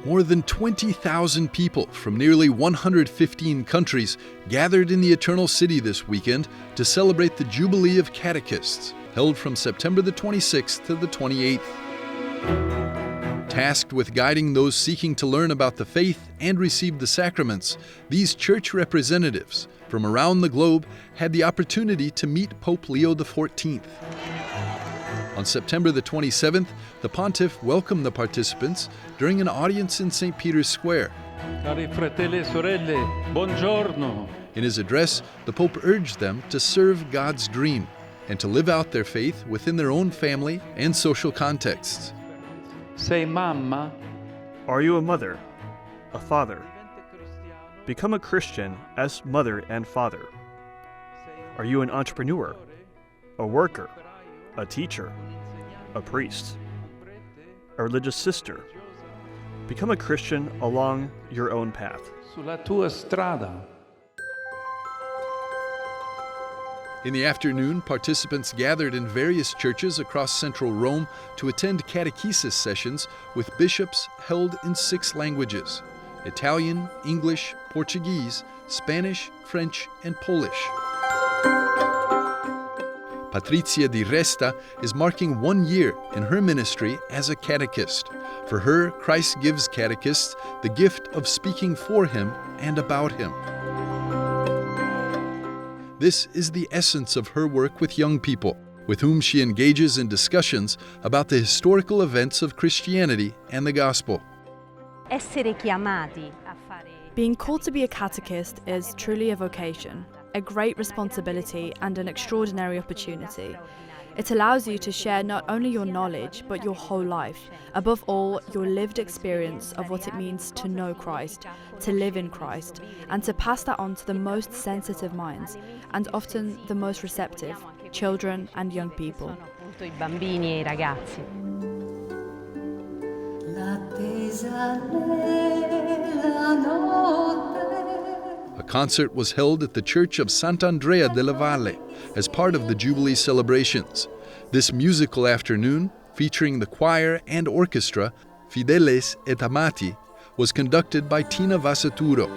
More than 20,000 people from nearly 115 countries gathered in the Eternal City this weekend to celebrate the Jubilee of Catechists, held from September the 26th to the 28th. Tasked with guiding those seeking to learn about the faith and receive the sacraments, these church representatives from around the globe had the opportunity to meet Pope Leo XIV. On September the 27th, the pontiff welcomed the participants during an audience in St. Peter's Square. Cari fratelli e sorelle, buongiorno. In his address, the Pope urged them to serve God's dream and to live out their faith within their own family and social contexts. Sei mamma? Are you a mother, a father? Become a Christian as mother and father. Are you an entrepreneur, a worker, a teacher, a priest, a religious sister? Become a Christian along your own path. Sulla tua strada. In the afternoon, participants gathered in various churches across central Rome to attend catechesis sessions with bishops held in 6 languages: Italian, English, Portuguese, Spanish, French, and Polish. Patrizia di Resta is marking 1 year in her ministry as a catechist. For her, Christ gives catechists the gift of speaking for him and about him. This is the essence of her work with young people, with whom she engages in discussions about the historical events of Christianity and the Gospel. Being called to be a catechist is truly a vocation, a great responsibility and an extraordinary opportunity. It allows you to share not only your knowledge, but your whole life. Above all, your lived experience of what it means to know Christ, to live in Christ, and to pass that on to the most sensitive minds, and often the most receptive, children and young people. A concert was held at the Church of Santa Andrea delle Valle as part of the Jubilee celebrations. This musical afternoon, featuring the choir and orchestra, Fideles et Amati, was conducted by Tina Vasaturo.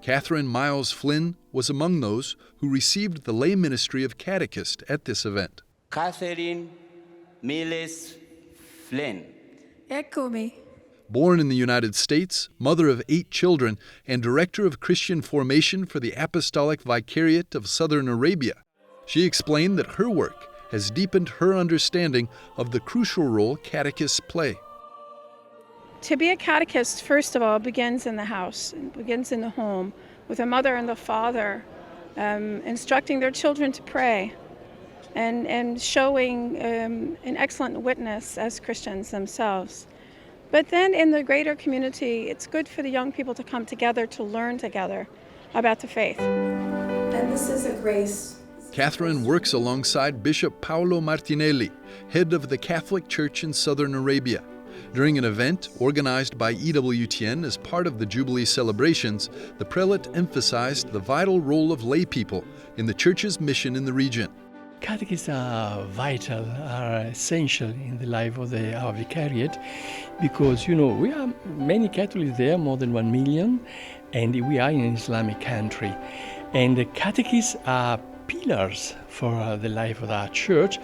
Catherine Miles-Flynn was among those who received the lay ministry of catechist at this event. Catherine Miles-Flynn. Eccomi. Born in the United States, mother of 8 children, and director of Christian formation for the Apostolic Vicariate of Southern Arabia, she explained that her work has deepened her understanding of the crucial role catechists play. To be a catechist, first of all, begins in the house, begins in the home, with a mother and a father instructing their children to pray and showing an excellent witness as Christians themselves. But then in the greater community, it's good for the young people to come together to learn together about the faith. And this is a grace. Catherine works alongside Bishop Paolo Martinelli, head of the Catholic Church in Southern Arabia. During an event organized by EWTN as part of the Jubilee celebrations, the prelate emphasized the vital role of lay people in the Church's mission in the region. Catechists are vital, are essential in the life of our vicariate because, we are many Catholics there, more than 1 million, and we are in an Islamic country. And the catechists are pillars for the life of our church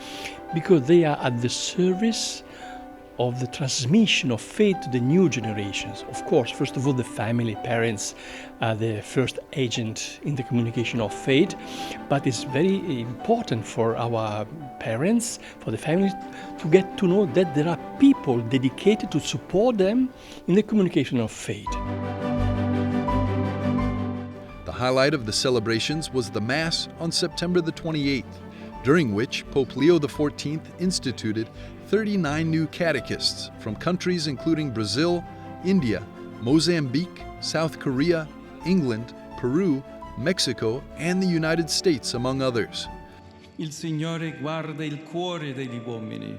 because they are at the service of the transmission of faith to the new generations. Of course, first of all, the family, parents are the first agent in the communication of faith, but it's very important for our parents, for the families, to get to know that there are people dedicated to support them in the communication of faith. The highlight of the celebrations was the Mass on September the 28th, during which Pope Leo XIV instituted 39 new catechists from countries including Brazil, India, Mozambique, South Korea, England, Peru, Mexico, and the United States, among others. Il Signore guarda il cuore degli uomini.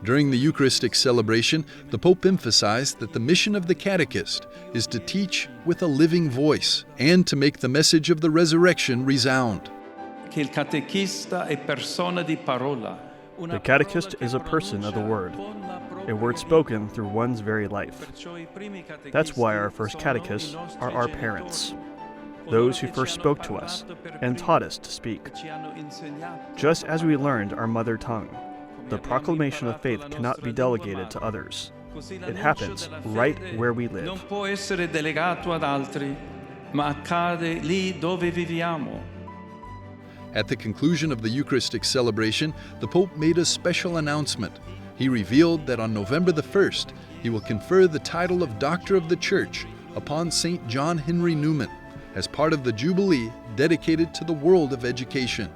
During the Eucharistic celebration, the Pope emphasized that the mission of the catechist is to teach with a living voice and to make the message of the resurrection resound. che il catechista è persona di parola. The catechist is a person of the word, a word spoken through one's very life. That's why our first catechists are our parents, those who first spoke to us and taught us to speak. Just as we learned our mother tongue, the proclamation of faith cannot be delegated to others. It happens right where we live. Non può essere delegato ad altri, ma accade lì dove viviamo. At the conclusion of the Eucharistic celebration, the Pope made a special announcement. He revealed that on November the 1st, he will confer the title of Doctor of the Church upon St. John Henry Newman as part of the Jubilee dedicated to the world of education.